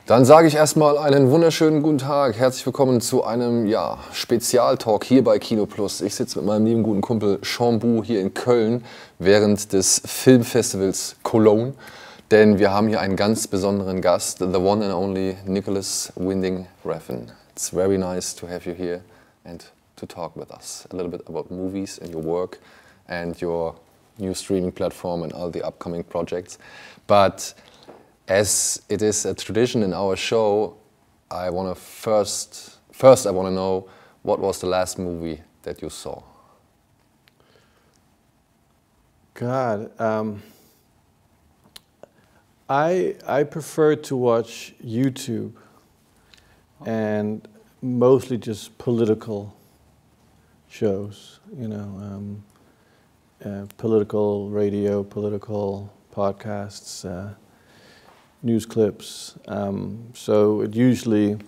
Dann sage ich erstmal einen wunderschönen guten Tag. Herzlich willkommen zu einem Spezialtalk hier bei Kino Plus. Ich sitze mit meinem lieben guten Kumpel Sean Bu hier in Köln während des Film Festivals Cologne. Denn wir haben hier einen ganz besonderen Gast, the one and only Nicolas Winding Refn. It's very nice to have you here and to talk with us a little bit about movies and your work and your new streaming platform and all the upcoming projects. But as it is a tradition in our show, I want to first I want to know, what was the last movie that you saw? God, I prefer to watch YouTube and mostly just political shows, you know, political radio, political podcasts, news clips. So it usually,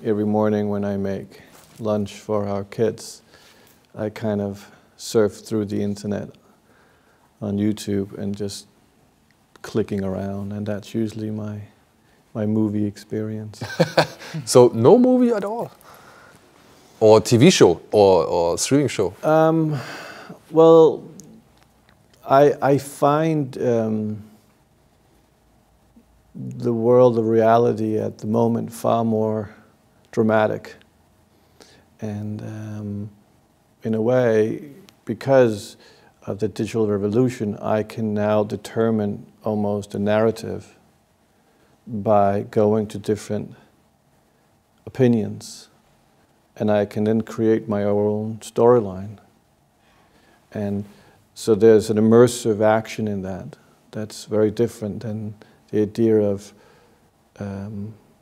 every morning when I make lunch for our kids, I kind of surf through the internet on YouTube and just clicking around, and that's usually my movie experience. So no movie at all? Or TV show or streaming show? Well, I find the world of reality at the moment far more dramatic. And in a way, because of the digital revolution, I can now determine almost a narrative by going to different opinions. And I can then create my own storyline. And so there's an immersive action in that that's very different than the idea of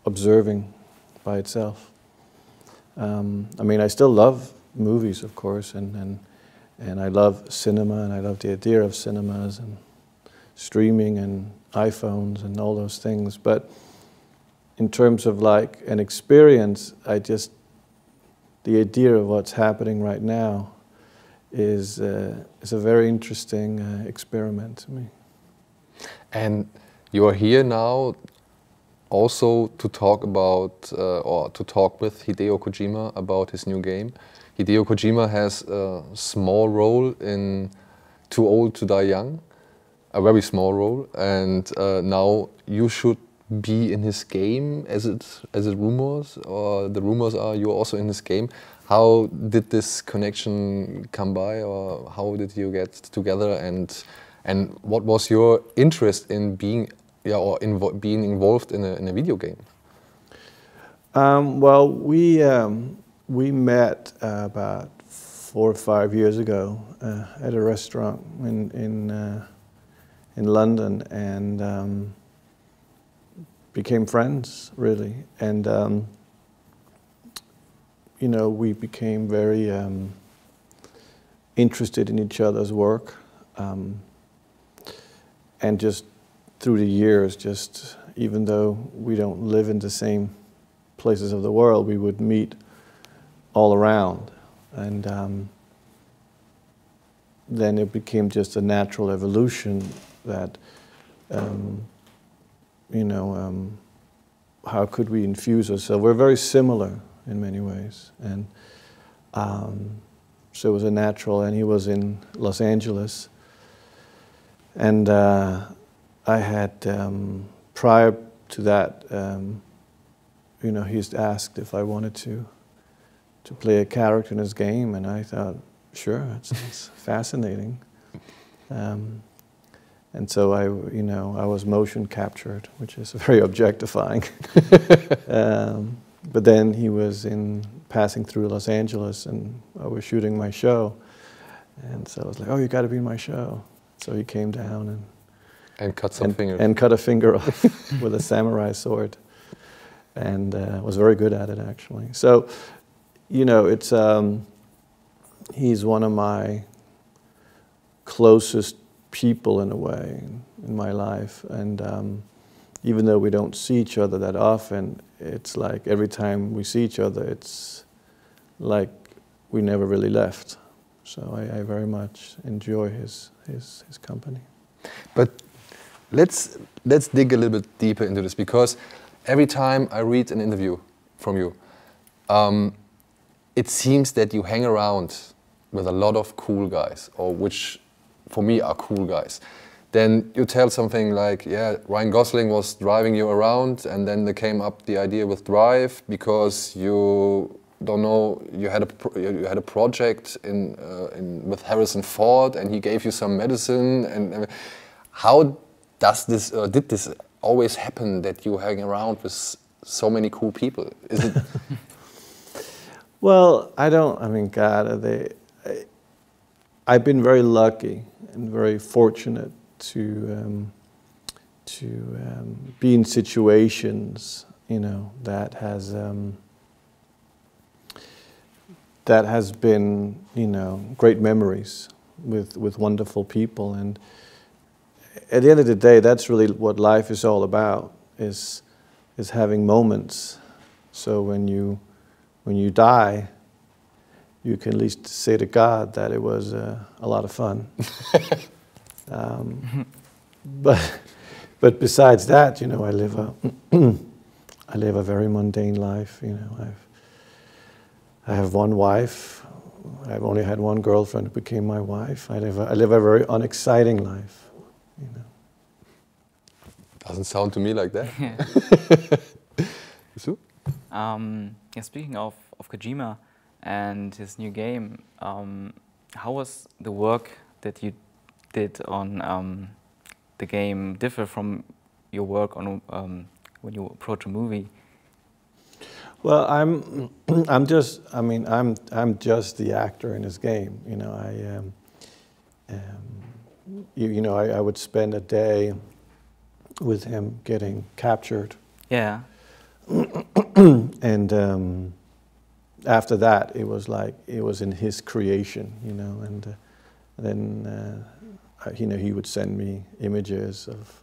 observing by itself. I mean, I still love movies, of course, and I love cinema, and I love the idea of cinemas and streaming and iPhones and all those things. But in terms of like an experience, the idea of what's happening right now is a very interesting experiment to me. And you are here now also to talk about, or to talk with Hideo Kojima about his new game. Hideo Kojima has a small role in Too Old to Die Young, a very small role, and now you should be in his game, as it rumors, or the rumors are you're also in his game. How did this connection come by, or how did you get together, and what was your interest in being being involved in a video game? Well, we met about 4 or 5 years ago at a restaurant in London, and became friends, really. And you know, we became very interested in each other's work, and just through the years, just even though we don't live in the same places of the world, we would meet all around. And then it became just a natural evolution that, you know, how could we infuse ourselves? We're very similar in many ways. And so it was a natural, and he was in Los Angeles. And I had, prior to that, you know, he's asked if I wanted to play a character in his game, and I thought, sure, it's fascinating. And so I was motion captured, which is very objectifying. But then he was passing through Los Angeles, and I was shooting my show, and so I was like, oh, you got to be in my show. So he came down and cut some fingers. And cut a finger off with a samurai sword, and was very good at it, actually. So, you know, it's he's one of my closest people in a way in my life, and even though we don't see each other that often, it's like every time we see each other, it's like we never really left. So I very much enjoy his company. But let's dig a little bit deeper into this, because every time I read an interview from you, it seems that you hang around with a lot of cool guys, or which for me are cool guys. Then you tell something like, yeah, Ryan Gosling was driving you around, and then there came up the idea with Drive because you don't know, you had a project with Harrison Ford, and he gave you some medicine. And how does this did this always happen that you hang around with so many cool people? Is it? Well, I mean, God, I've been very lucky and very fortunate to be in situations, you know, that has been, you know, great memories with wonderful people. And at the end of the day, that's really what life is all about, is having moments. So when you die, you can at least say to God that it was a lot of fun. But besides that, you know, I live a very mundane life. You know, I have one wife. I've only had one girlfriend who became my wife. I live a very unexciting life. You know. Doesn't sound to me like that. So? Yeah, speaking of Kojima and his new game, how was the work that you did on the game differ from your work on when you approach a movie? Well, I'm just the actor in his game. You know, I would spend a day with him getting captured. Yeah. And after that, it was like it was in his creation, you know. And then, you know, he would send me images of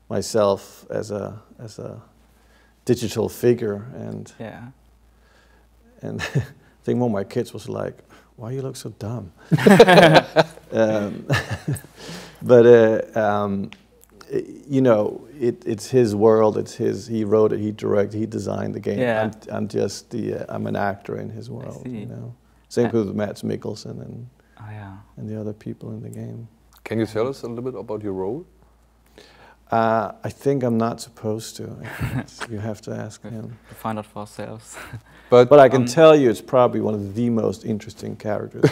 myself as a digital figure, and yeah. And I think one of my kids was like, "Why you look so dumb?" You know, it's his world. It's his. He wrote it. He directed. He designed the game. Yeah. I'm just I'm an actor in his world. You know, same with Mads Mikkelsen and the other people in the game. Can you tell us a little bit about your role? I think I'm not supposed to. You have to ask him. To find out for ourselves. But I can tell you, it's probably one of the most interesting characters.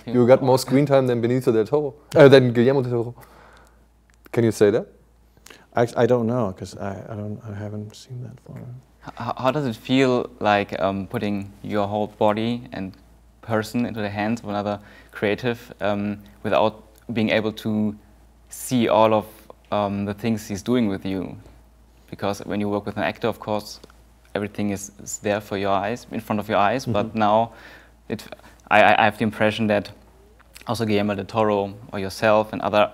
You got more screen time than Benicio del Toro, than Guillermo del Toro. Can you say that? I don't know, because I haven't seen that far. How does it feel like putting your whole body and person into the hands of another creative without being able to see all of the things he's doing with you? Because when you work with an actor, of course, everything is there for your eyes, in front of your eyes. Mm-hmm. But now, I have the impression that also Guillermo del Toro or yourself and other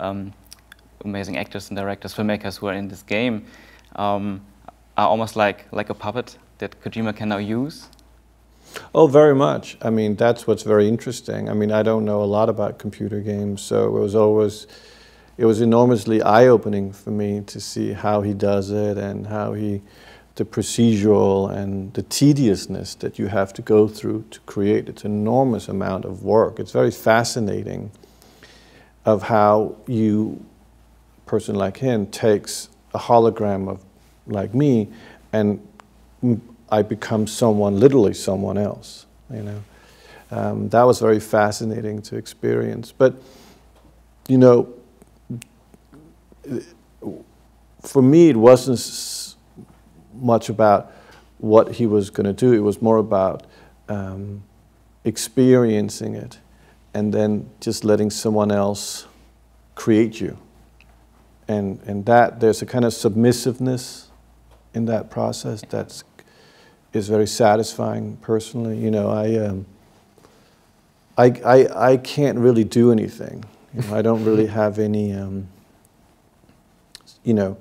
amazing actors and directors, filmmakers who are in this game are almost like a puppet that Kojima can now use. Oh, very much. I mean, that's what's very interesting. I mean, I don't know a lot about computer games, so it was enormously eye-opening for me to see how he does it and how the procedural and the tediousness that you have to go through to create. It's an enormous amount of work. It's very fascinating of how a person like him takes a hologram of like me, and I become literally someone else, you know. That was very fascinating to experience. But, you know, for me, it wasn't much about what he was going to do. It was more about experiencing it and then just letting someone else create you. And that there's a kind of submissiveness in that process that is very satisfying personally. You know, I can't really do anything. You know, I don't really have any you know,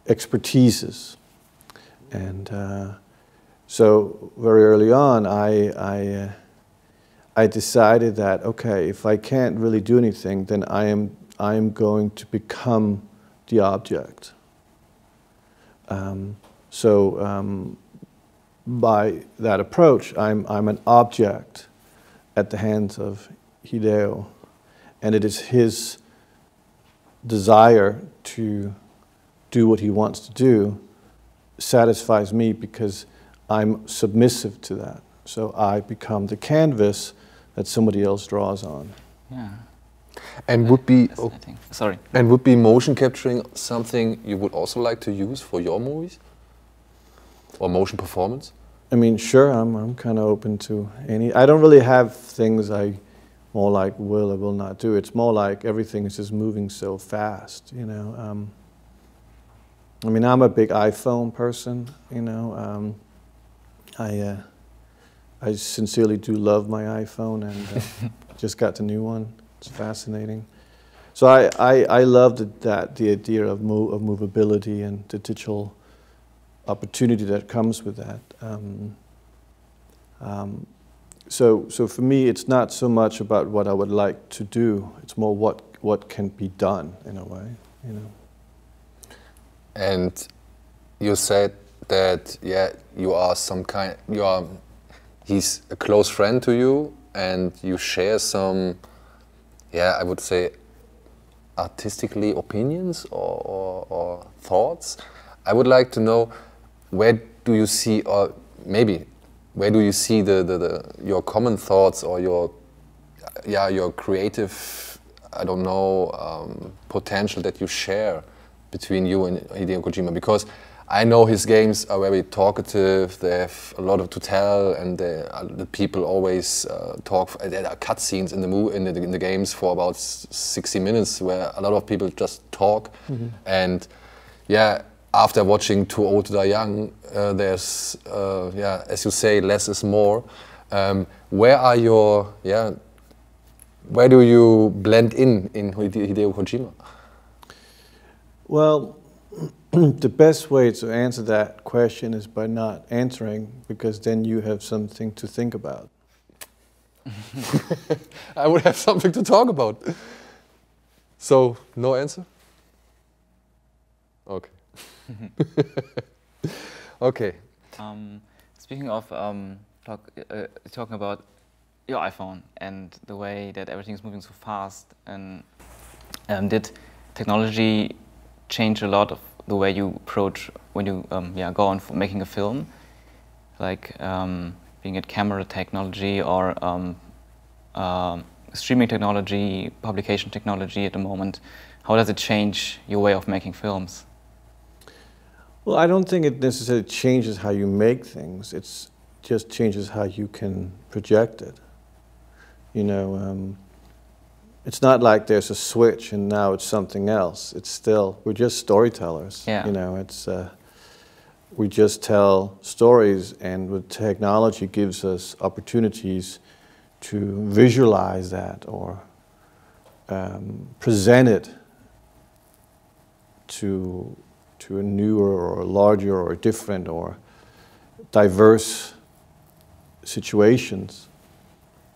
expertises. And so very early on, I decided that, okay, if I can't really do anything, then I am going to become the object. So by that approach, I'm an object at the hands of Hideo, and it is his desire to do what he wants to do satisfies me because I'm submissive to that. So I become the canvas that somebody else draws on. Yeah. And would be sorry. And would be motion capturing something you would also like to use for your movies, or motion performance? I mean, sure, I'm kind of open to any. I don't really have things I more like will or will not do. It's more like everything is just moving so fast, you know. I mean, I'm a big iPhone person, you know. I sincerely do love my iPhone, and just got the new one. It's fascinating. So I love the idea of movability and the digital opportunity that comes with that. So for me, it's not so much about what I would like to do. It's more what can be done in a way, you know. And you said that, yeah, he's a close friend to you, and you share some, yeah, I would say, artistically opinions or thoughts. I would like to know, where do you see, or maybe where do you see your common thoughts or your creative, I don't know, potential that you share between you and Hideo Kojima? Because I know his games are very talkative, they have a lot to tell, and the people always talk. There are cutscenes in the games for about 60 minutes where a lot of people just talk. Mm-hmm. And yeah, after watching Too Old to Die Young, there's, as you say, less is more. Where do you blend in Hideo Kojima? Well, the best way to answer that question is by not answering, because then you have something to think about. I would have something to talk about. So, no answer? Okay. Okay. Speaking of talking about your iPhone and the way that everything is moving so fast, and did technology change a lot of the way you approach when you go on for making a film, like being it camera technology or streaming technology, publication technology at the moment? How does it change your way of making films? Well, I don't think it necessarily changes how you make things. It just changes how you can project it. You know, it's not like there's a switch and now it's something else. It's still, we're just storytellers. Yeah. You know, it's we just tell stories, and with technology gives us opportunities to visualize that or present it to a newer or a larger or different or diverse situations.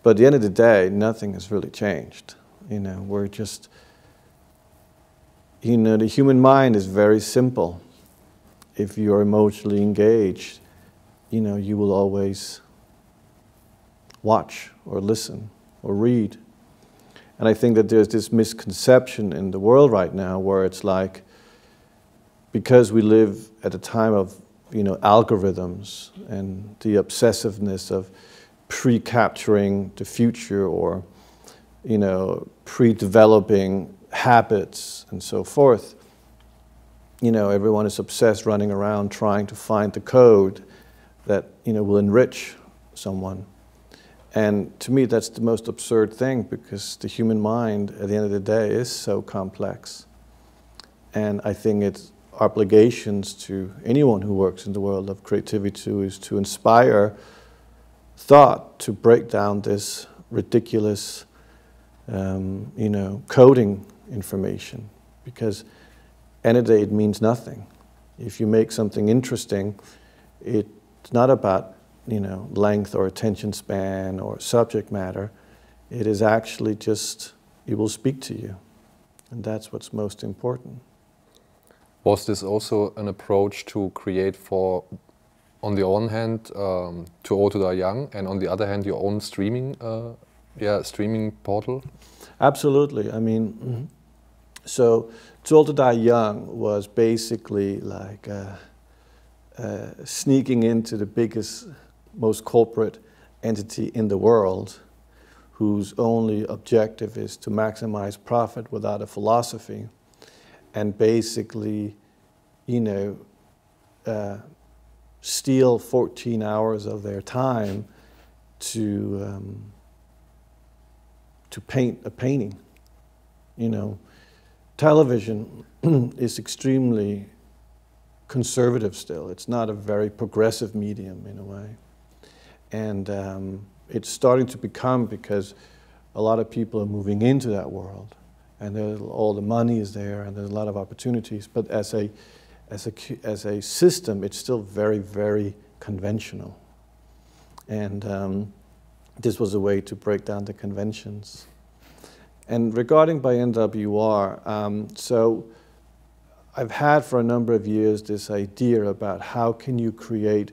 But at the end of the day, nothing has really changed. You know, we're just, you know, the human mind is very simple. If you're emotionally engaged, you know, you will always watch or listen or read. And I think that there's this misconception in the world right now where it's like, because we live at a time of, you know, algorithms and the obsessiveness of pre-capturing the future, or, you know, pre-developing habits and so forth. You know, everyone is obsessed running around trying to find the code that, you know, will enrich someone. And to me, that's the most absurd thing, because the human mind, at the end of the day, is so complex. And I think it's obligations to anyone who works in the world of creativity is to inspire thought, to break down this ridiculous, you know, coding information, because end of the day it means nothing. If you make something interesting, it's not about, you know, length or attention span or subject matter. It is actually just, it will speak to you, and that's what's most important. Was this also an approach to create for, on the one hand, Too Old to Die Young, and on the other hand, your own streaming, streaming portal? Absolutely. I mean, so Too Old to Die Young was basically like sneaking into the biggest, most corporate entity in the world, whose only objective is to maximize profit without a philosophy, and basically, you know, steal 14 hours of their time to paint a painting. You know, television is extremely conservative still. It's not a very progressive medium in a way. And it's starting to become, because a lot of people are moving into that world, and all the money is there, and there's a lot of opportunities. But as a system, it's still very, very conventional. And this was a way to break down the conventions. And regarding by NWR, so I've had for a number of years this idea about how can you create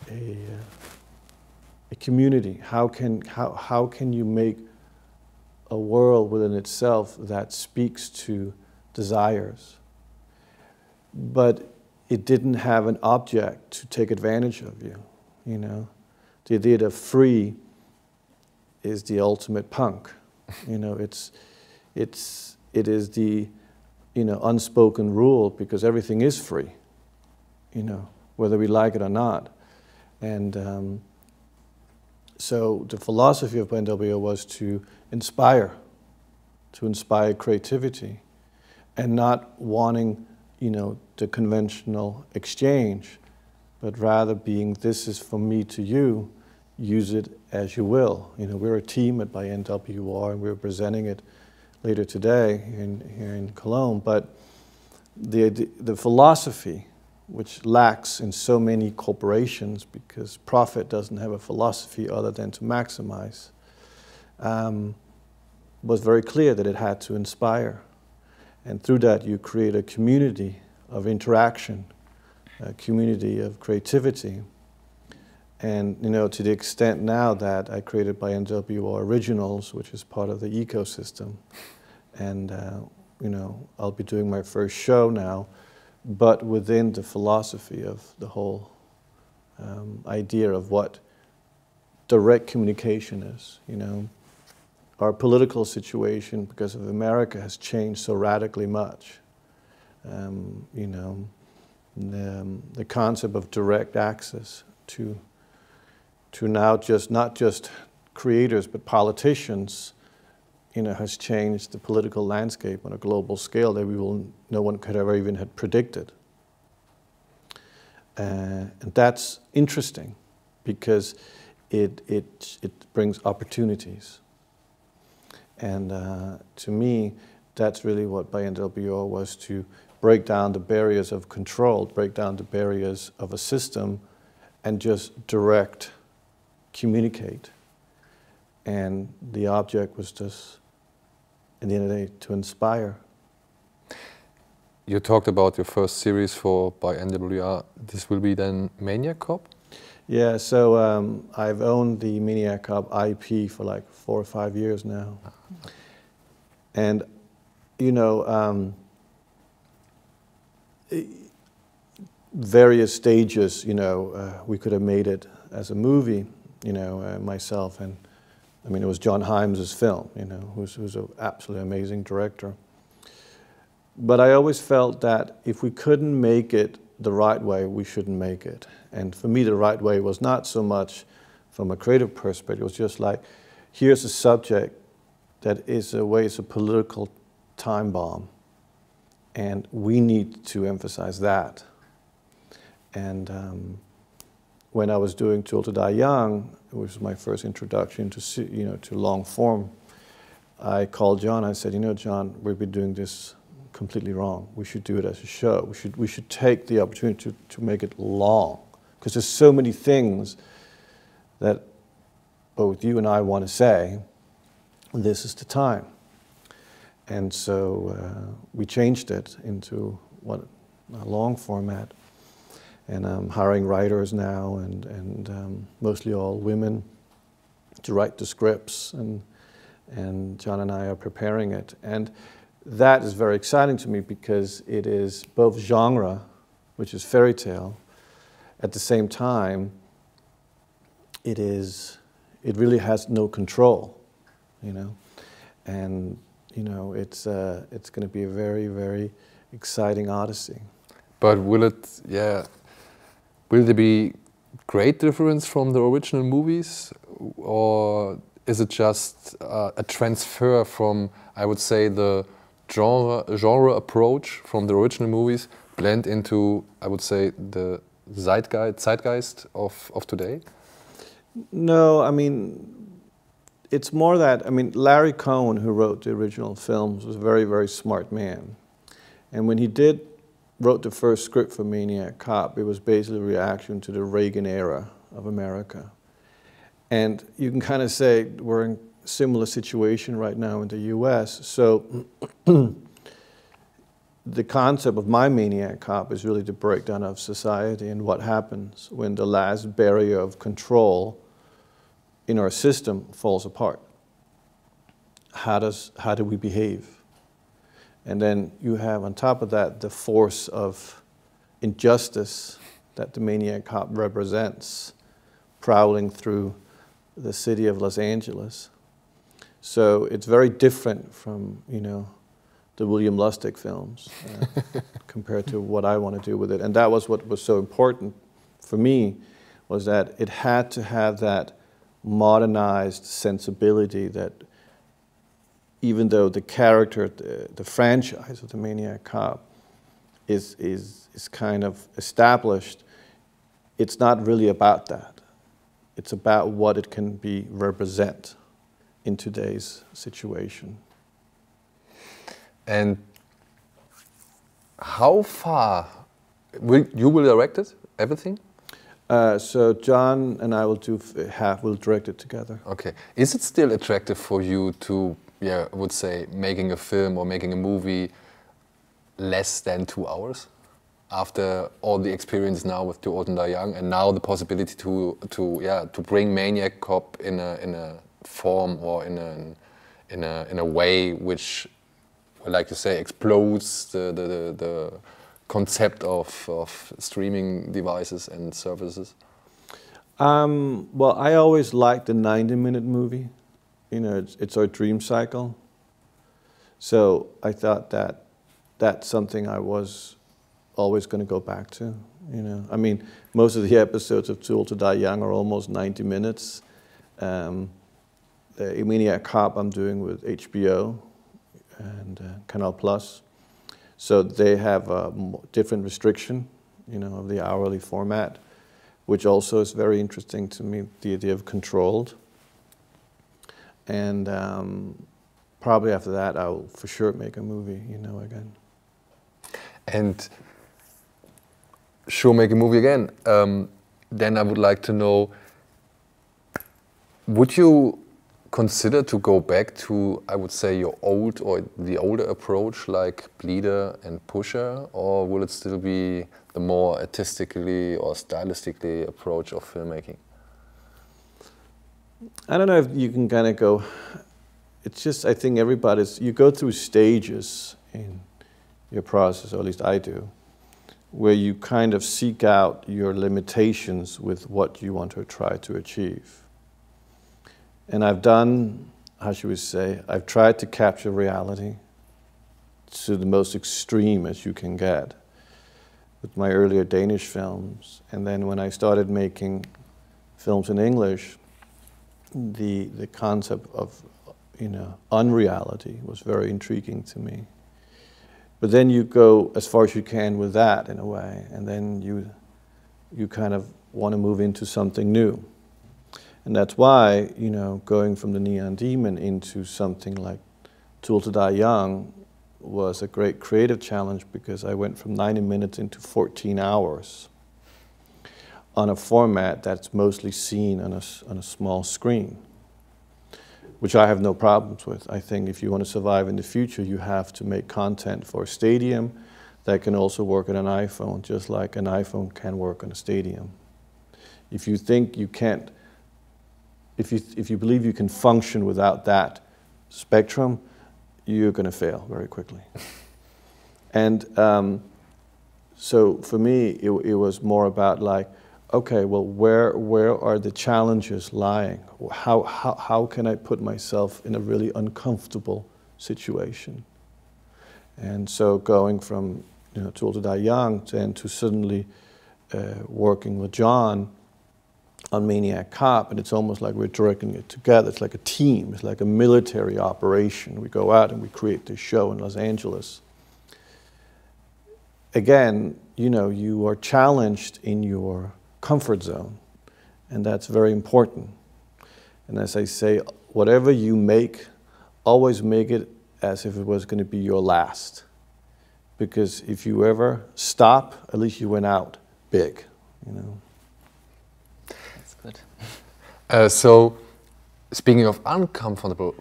a community? How can you make a world within itself that speaks to desires, but it didn't have an object to take advantage of you? You know, the idea of free is the ultimate punk. You know, it is the, you know, unspoken rule, because everything is free, you know, whether we like it or not. And so the philosophy of NWR was to inspire creativity, and not wanting, you know, the conventional exchange, but rather being, this is from me to you, use it as you will. You know, we're a team at by NWR, and we're presenting it later today here in Cologne. But the philosophy, which lacks in so many corporations, because profit doesn't have a philosophy other than to maximize, was very clear that it had to inspire. And through that, you create a community of interaction, a community of creativity. And, you know, to the extent now that I created by NWR Originals, which is part of the ecosystem, and, you know, I'll be doing my first show now, but within the philosophy of the whole idea of what direct communication is. You know, our political situation, because of America, has changed so radically much. You know, the concept of direct access to now not just creators but politicians, you know, has changed the political landscape on a global scale that no one could ever even had predicted. And that's interesting, because it brings opportunities. And to me, that's really what by NWR was, to break down the barriers of control, break down the barriers of a system, and just direct communicate. And the object was just, at the end of the day, to inspire. You talked about your first series by NWR. This will be then Maniac Cop? Yeah, so I've owned the Maniac Cop IP for like 4 or 5 years now. And, you know, various stages, you know, we could have made it as a movie, you know, myself, and I mean, it was John Hymes's film, you know, who's an absolutely amazing director. But I always felt that if we couldn't make it the right way, we shouldn't make it. And for me, the right way was not so much from a creative perspective. It was just like, here's a subject that is a political time bomb, and we need to emphasize that. And when I was doing Too Old to Die Young, which was my first introduction to, you know, to long form, I called John. I said, you know, John, we've been doing this completely wrong. We should do it as a show. We should take the opportunity to make it long, because there's so many things that both you and I want to say. This is the time. And so we changed it into what long format. And I'm hiring writers now, and mostly all women, to write the scripts, and John and I are preparing it. And that is very exciting to me because it is both genre, which is fairy tale, at the same time, it really has no control, you know, and you know it's going to be a very, very exciting odyssey. But will there be great difference from the original movies, or is it just a transfer from, I would say, the genre approach from the original movies blend into, I would say, the zeitgeist of today? No, I mean, it's more that, I mean, Larry Cohen, who wrote the original films, was a very, very smart man. And when he wrote the first script for Maniac Cop, it was basically a reaction to the Reagan era of America. And you can kind of say we're in a similar situation right now in the US. So the concept of my Maniac Cop is really the breakdown of society and what happens when the last barrier of control in our system falls apart. How do we behave? And then you have on top of that the force of injustice that the Maniac Cop represents, prowling through the city of Los Angeles. So it's very different from, you know, the William Lustig films compared to what I want to do with it. And that was what was so important for me, was that it had to have that modernized sensibility that even though the character, the franchise of the Maniac Cop is kind of established, it's not really about that. It's about what it can represent in today's situation. And how far you will direct it? Everything? So John and I will direct it together. Okay. Is it still attractive for you to, I would say, making a film or making a movie less than 2 hours? After all the experience now with Too Old and Die Young, and now the possibility to bring Maniac Cop in a form or in a way which, like you say, explodes the concept of streaming devices and services? Well, I always liked the 90-minute movie. You know, it's our dream cycle. So I thought that that's something I was always going to go back to. You know, I mean, most of the episodes of Too Old to Die Young are almost 90 minutes. The Maniac Cop I'm doing with HBO and Kanal Plus. So they have a different restriction, you know, of the hourly format, which also is very interesting to me, the idea of controlled. And probably after that, I will for sure make a movie, you know, again. And sure, make a movie again. Then I would like to know, would you consider to go back to, I would say, your the older approach like Bleeder and Pusher, or will it still be the more artistically or stylistically approach of filmmaking? I don't know if you can kind of go, it's just, I think you go through stages in your process, or at least I do, where you kind of seek out your limitations with what you want to try to achieve. And I've done, how should we say, I've tried to capture reality to the most extreme as you can get with my earlier Danish films. And then when I started making films in English, the concept of, you know, unreality was very intriguing to me. But then you go as far as you can with that in a way, and then you kind of want to move into something new. And that's why, you know, going from the Neon Demon into something like Too Old to Die Young was a great creative challenge, because I went from 90 minutes into 14 hours on a format that's mostly seen on a small screen, which I have no problems with. I think if you want to survive in the future, you have to make content for a stadium that can also work on an iPhone, just like an iPhone can work on a stadium. If you think you can't, if you believe you can function without that spectrum, you're going to fail very quickly. And so for me, it was more about like, okay, well, where are the challenges lying? How can I put myself in a really uncomfortable situation? And so going from Too Old to Die Young to suddenly working with John on Maniac Cop, and it's almost like we're directing it together. It's like a team. It's like a military operation. We go out and we create this show in Los Angeles. Again, you are challenged in your comfort zone, and that's very important. And as I say, whatever you make, always make it as if it was going to be your last. Because if you ever stop, at least you went out big, That's good. So, speaking of uncomfortable,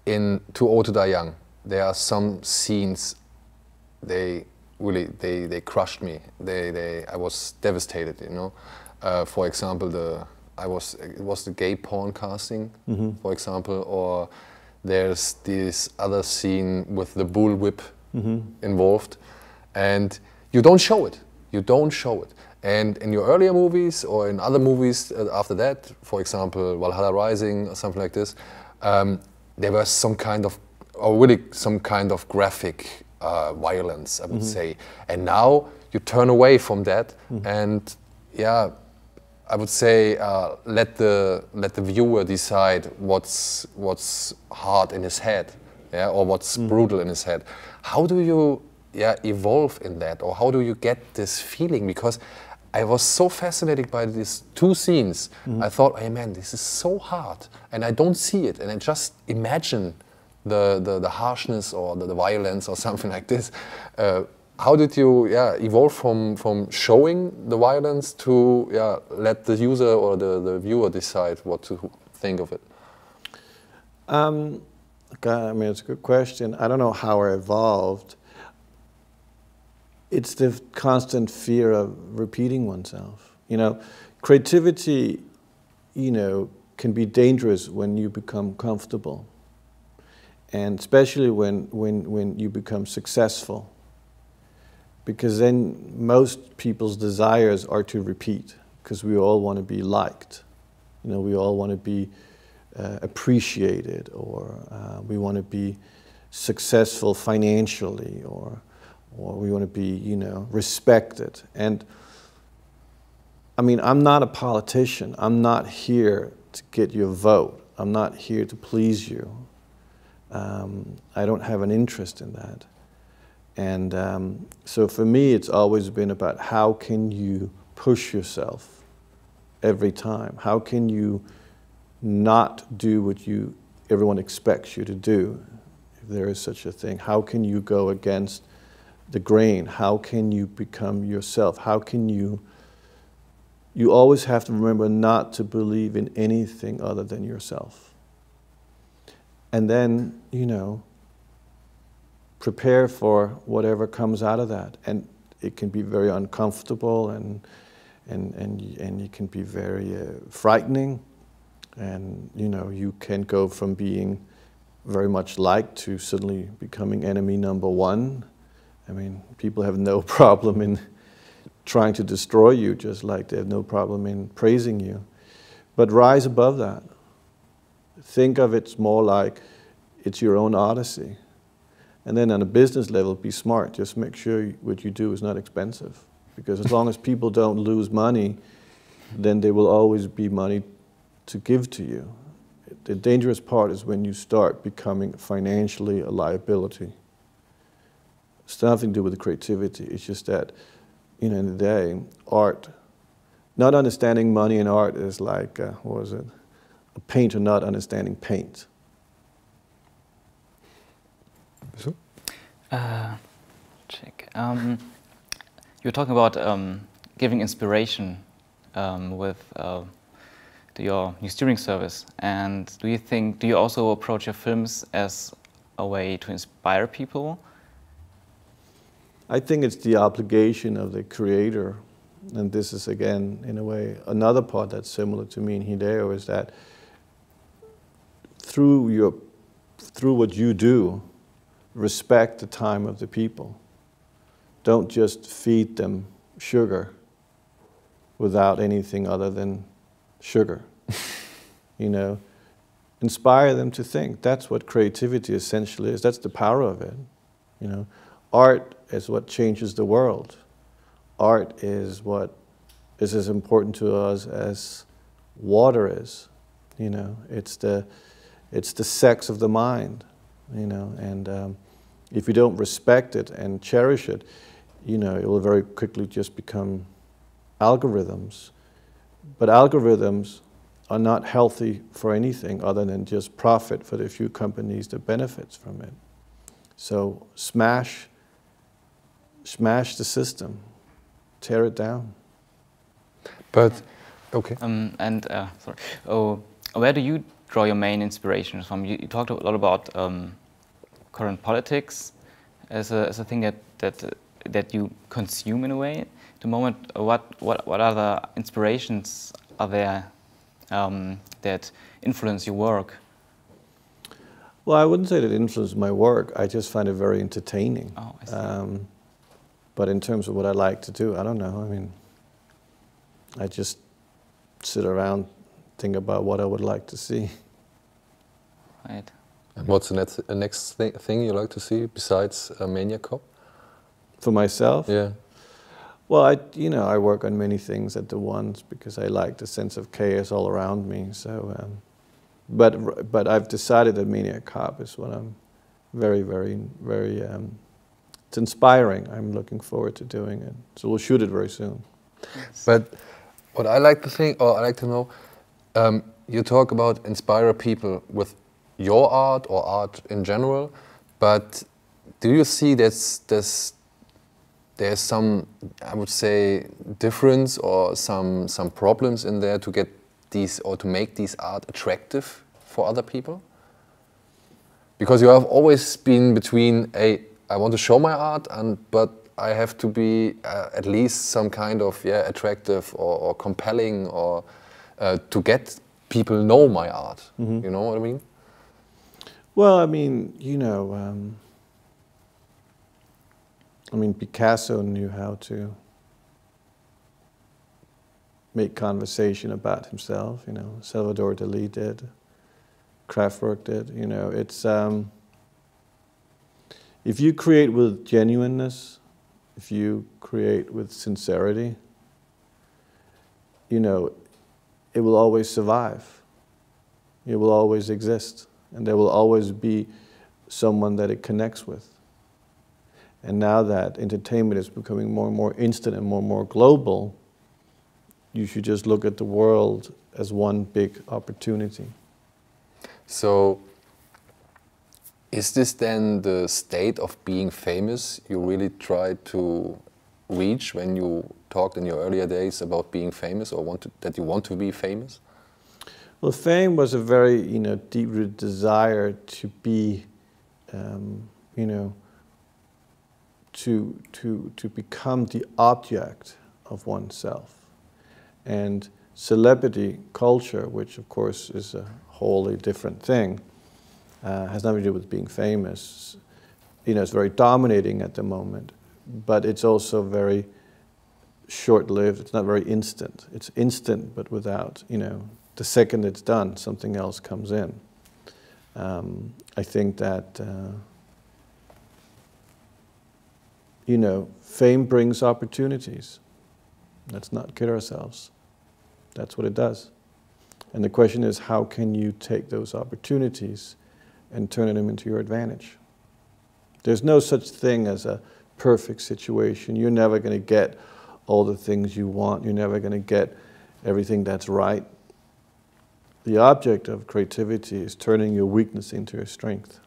in Too Old to Die Young, there are some scenes. They crushed me. I was devastated. For example, it was the gay porn casting, for example, or there's this other scene with the bullwhip involved, and you don't show it. You don't show it. And in your earlier movies or in other movies after that, for example, Valhalla Rising or something like this, there was some kind of graphic violence, I would say. And now you turn away from that, and yeah, I would say let the viewer decide what's hard in his head, or what's brutal in his head. How do you evolve in that, or how do you get this feeling? Because I was so fascinated by these two scenes. I thought, hey man, this is so hard, and I don't see it, and I just imagine the harshness or the violence or something like this. How did you evolve from showing the violence to let the user or the viewer decide what to think of it? God, I mean, it's a good question. I don't know how I evolved. It's the constant fear of repeating oneself. Creativity, can be dangerous when you become comfortable. And especially when you become successful. Because then most people's desires are to repeat, because we all want to be liked. We all want to be appreciated, or we want to be successful financially, or we want to be, respected. And I mean, I'm not a politician. I'm not here to get your vote. I'm not here to please you. I don't have an interest in that. And so for me, it's always been about how can you push yourself every time? How can you not do what everyone expects you to do, if there is such a thing? How can you go against the grain? How can you become yourself? How can you always have to remember not to believe in anything other than yourself. And then, prepare for whatever comes out of that. And it can be very uncomfortable, and it can be very frightening. And you can go from being very much liked to suddenly becoming enemy number one. I mean, people have no problem in trying to destroy you, just like they have no problem in praising you. But rise above that. Think of it more like it's your own odyssey. And then on a business level, be smart. Just make sure what you do is not expensive. Because as long as people don't lose money, then there will always be money to give to you. The dangerous part is when you start becoming financially a liability. It's nothing to do with the creativity. It's just that, in the day, art, not understanding money in art is like, what was it? A painter not understanding paint. Check. You're talking about giving inspiration with your new streaming service, and do you also approach your films as a way to inspire people, I think it's the obligation of the creator, and this is again, in a way, another part that's similar to me and Hideo, is that through what you do, respect the time of the people. Don't just feed them sugar without anything other than sugar. You know, inspire them to think. That's what creativity essentially is. That's the power of it. You know, art is what changes the world. Art is what is as important to us as water is. You know, it's the sex of the mind. You know, and if you don't respect it and cherish it, you know, it will very quickly just become algorithms. But algorithms are not healthy for anything other than just profit for the few companies that benefits from it. So smash the system, tear it down. But, okay. Sorry. Oh, where do you draw your main inspirations from? You talked a lot about current politics as a thing that you consume in a way. At the moment, what other inspirations are there that influence your work? Well, I wouldn't say that it influences my work. I just find it very entertaining. Oh, I see. But in terms of what I like to do, I don't know. I mean, I just sit around, think about what I would like to see. Right. And what's the next thing you like to see besides Maniac Cop? For myself? Yeah. Well, I work on many things at the once because I like the sense of chaos all around me. So, but I've decided that Maniac Cop is what I'm very, it's inspiring. I'm looking forward to doing it. So we'll shoot it very soon. Yes. But what I like to think, or I like to know, you talk about inspire people with your art or art in general, but do you see there's some, I would say, difference or some problems in there to get these or to make these art attractive for other people? Because you have always been between I want to show my art, but I have to be at least some kind of attractive or compelling or to get people know my art. Mm-hmm. You know what I mean? Well, I mean, you know, Picasso knew how to make conversation about himself, you know, Salvador Dali did, Kraftwerk did, you know, it's, if you create with genuineness, if you create with sincerity, you know, it will always survive. It will always exist, and there will always be someone that it connects with. And now that entertainment is becoming more and more instant and more global, you should just look at the world as one big opportunity. So, is this then the state of being famous you really tried to reach when you talked in your earlier days about being famous, or that you want to be famous? Well, fame was a very, you know, deep-rooted desire to be, you know, to become the object of oneself. And celebrity culture, which of course is a wholly different thing, has nothing to do with being famous. You know, it's very dominating at the moment, but it's also very short-lived. It's not very instant. It's instant, but without, you know, the second it's done, something else comes in. I think that, you know, fame brings opportunities. Let's not kid ourselves. That's what it does. And the question is, how can you take those opportunities and turn them into your advantage? There's no such thing as a perfect situation. You're never going to get all the things you want. You're never going to get everything that's right. The object of creativity is turning your weakness into your strength.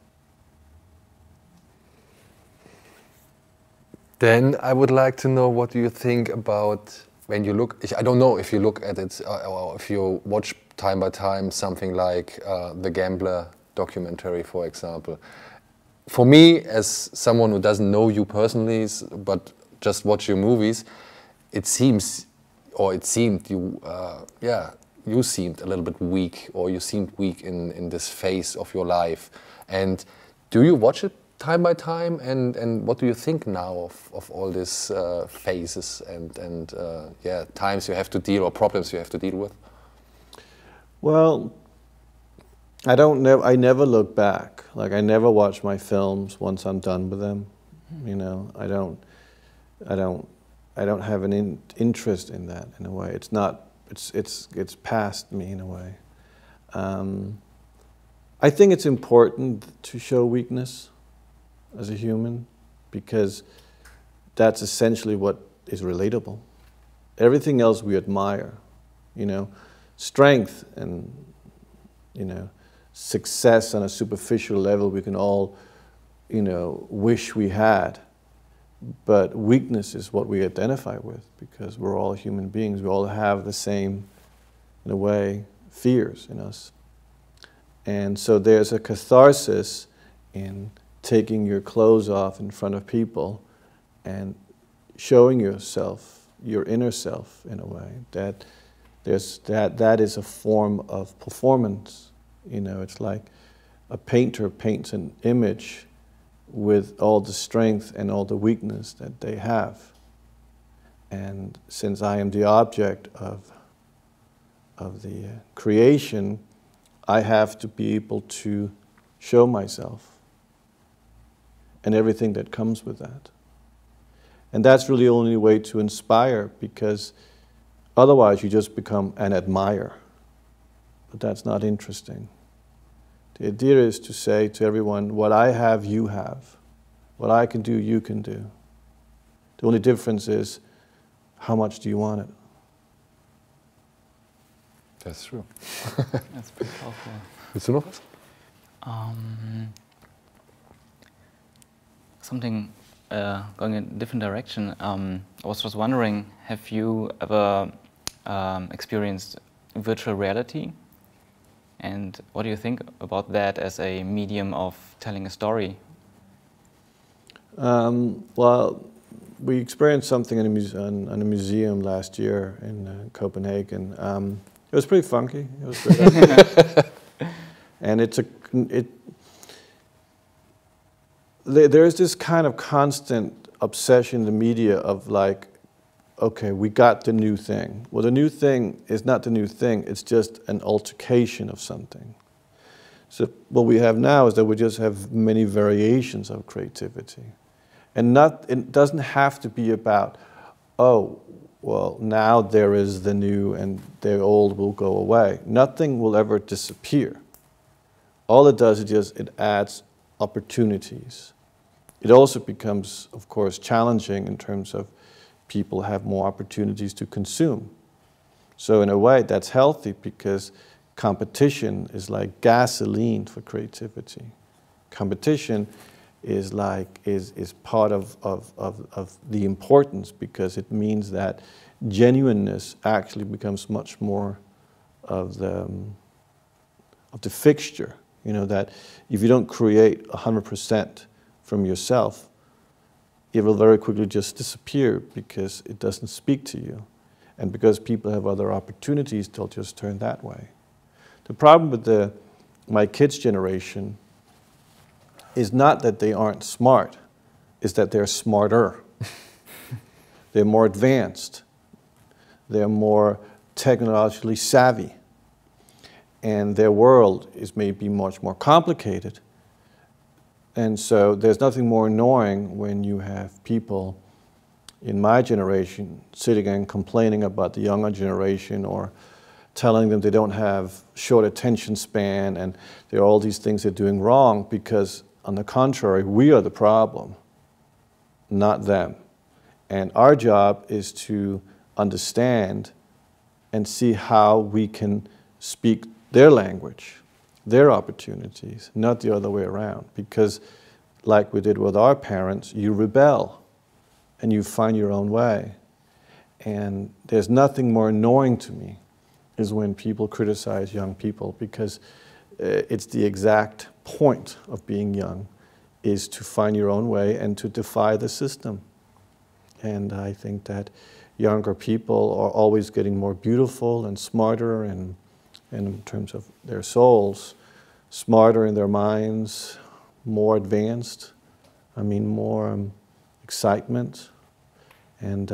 Then I would like to know, what do you think about when you look, I don't know if you look at it or if you watch time by time something like The Gambler documentary, for example. for me, as someone who doesn't know you personally, but just watch your movies, it seems, or it seemed you, you seemed a little bit weak, or you seemed weak in this phase of your life. And do you watch it time by time? And what do you think now of all these phases and times you have to deal, or problems you have to deal with? Well, I never look back. Like, I never watch my films once I'm done with them. You know, I don't have an interest in that in a way. It's not. It's past me in a way. I think it's important to show weakness as a human, because that's essentially what is relatable. Everything else we admire, you know, strength and, you know, success on a superficial level we can all, you know, wish we had. But weakness is what we identify with, because we're all human beings. We all have the same, in a way, fears in us. And so there's a catharsis in taking your clothes off in front of people and showing yourself, your inner self, in a way. That is a form of performance. You know, it's like a painter paints an image with all the strength and all the weakness that they have. And since I am the object of the creation, I have to be able to show myself and everything that comes with that. And that's really the only way to inspire, because otherwise you just become an admirer. But that's not interesting. The idea is to say to everyone, what I have, you have. What I can do, you can do. The only difference is, how much do you want it? That's true. That's pretty powerful. Willst du noch was? Something going in a different direction. I was just wondering, have you ever experienced virtual reality? And what do you think about that as a medium of telling a story? Well, we experienced something in a museum last year in Copenhagen. It was pretty funky. It was pretty and there's this kind of constant obsession in the media of like, okay, we got the new thing. Well, the new thing is not the new thing, it's just an altercation of something. So what we have now is that we just have many variations of creativity. And it doesn't have to be about, oh, well, now there is the new and the old will go away. Nothing will ever disappear. All it does is it adds opportunities. It also becomes, of course, challenging in terms of people have more opportunities to consume. So in a way, that's healthy, because competition is like gasoline for creativity. Competition is part of the importance, because it means that genuineness actually becomes much more of the fixture. You know, that if you don't create 100% from yourself, it will very quickly just disappear, because it doesn't speak to you. And because people have other opportunities, they'll just turn that way. The problem with my kids' generation is not that they aren't smart, it's that they're smarter. They're more advanced. They're more technologically savvy. And their world is maybe much more complicated. And so there's nothing more annoying when you have people in my generation sitting and complaining about the younger generation, or telling them they don't have short attention span and there are all these things they're doing wrong, because on the contrary, we are the problem, not them. And our job is to understand and see how we can speak their language, their opportunities, not the other way around. Because like we did with our parents, you rebel and you find your own way. And there's nothing more annoying to me is when people criticize young people, because it's the exact point of being young, is to find your own way and to defy the system. And I think that younger people are always getting more beautiful and smarter, and in terms of their souls, smarter in their minds, more advanced. I mean, more excitement. And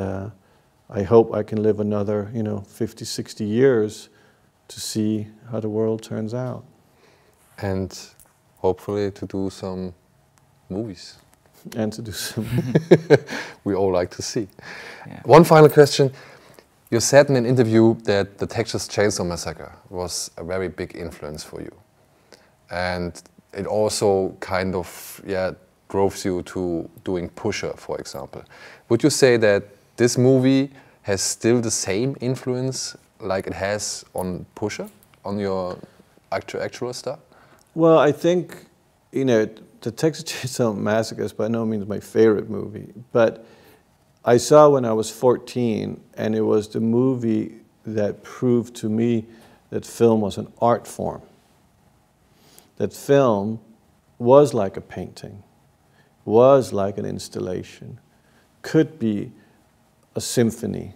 I hope I can live another, 50, 60 years to see how the world turns out. And hopefully to do some movies. And to do some. We all like to see. Yeah. One final question. You said in an interview that the Texas Chainsaw Massacre was a very big influence for you. And it also kind of, drove you to doing Pusher, for example. Would you say that this movie has still the same influence like it has on Pusher, on your actual stuff? Well, I think, the Texas Chainsaw Massacre is by no means my favorite movie, but I saw when I was 14, and it was the movie that proved to me that film was an art form. That film was like a painting, was like an installation, could be a symphony.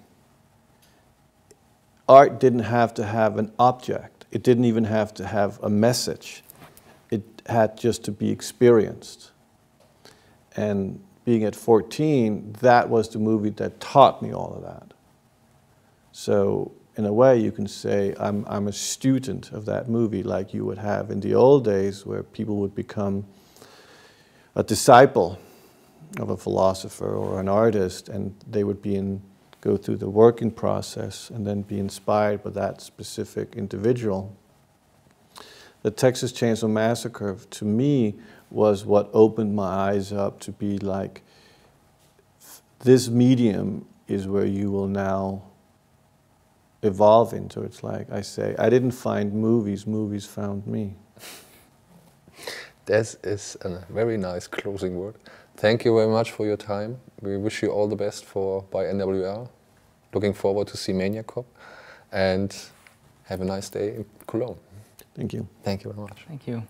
Art didn't have to have an object. It didn't even have to have a message. It had just to be experienced. And being at 14, that was the movie that taught me all of that. So in a way, you can say I'm a student of that movie, like you would have in the old days, where people would become a disciple of a philosopher or an artist, and they would go through the working process and then be inspired by that specific individual. The Texas Chainsaw Massacre, to me, was what opened my eyes up to be like, this medium is where you will now evolve into. It's like I say, I didn't find movies, movies found me. That is a very nice closing word. Thank you very much for your time. We wish you all the best by NWR. Looking forward to see Mania Cop, and have a nice day in Cologne. Thank you. Thank you very much. Thank you.